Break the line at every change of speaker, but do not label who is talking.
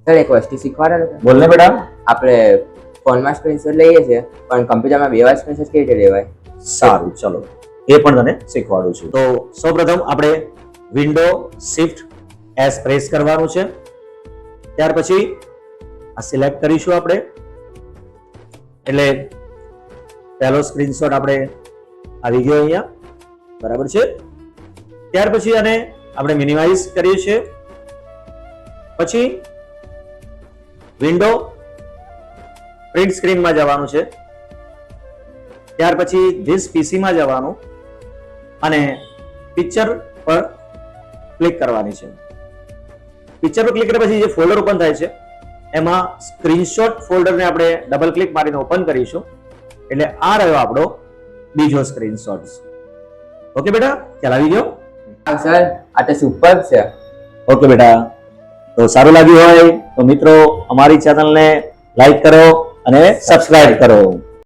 Sir એક વસ્તુ શીખવાડો ને.
બોલ ને બેટા.
આપણે ફોનમાં સ્ક્રીનશોટ લઈએ છીએ પણ કમ્પ્યુટરમાં બે વાર સ્ક્રીનશોટ કેવી રીતે લેવાય?
સારું, ચલો એ પણ તને શીખવાડું છું. તો સૌપ્રથમ આપણે વિન્ડો શિફ્ટ એસ પ્રેસ કરવાનું છે. ત્યાર પછી આ સિલેક્ટ કરીશું આપણે, એટલે પહેલો સ્ક્રીનશોટ આપણે આવી ગયો અહીંયા, બરાબર છે. ત્યાર પછી આને આપણે મિનિમાઇઝ કરીએ છીએ. પછી વિન્ડો પ્રિન્ટ સ્ક્રીનમાં જવાનું છે. ત્યાર પછી ધીસ પીસી માં જવાનું અને પિક્ચર પર ક્લિક કરવાની છે. પિક્ચર પર ક્લિક કર્યા પછી જે ફોલ્ડર ઓપન થાય છે એમાં સ્ક્રીનશોટ ફોલ્ડરને આપણે ડબલ ક્લિક મારીને ઓપન કરીશું, એટલે આ રહ્યો આપણો બીજો સ્ક્રીનશોટ. ઓકે બેટા, ખ્યાલ આવી ગયો?
સર આ તો સુપર છે.
ઓકે બેટા, તો સારું લાગ્યું હોય તો મિત્રો અમારી ચેનલને લાઈક કરો અને સબસ્ક્રાઇબ કરો.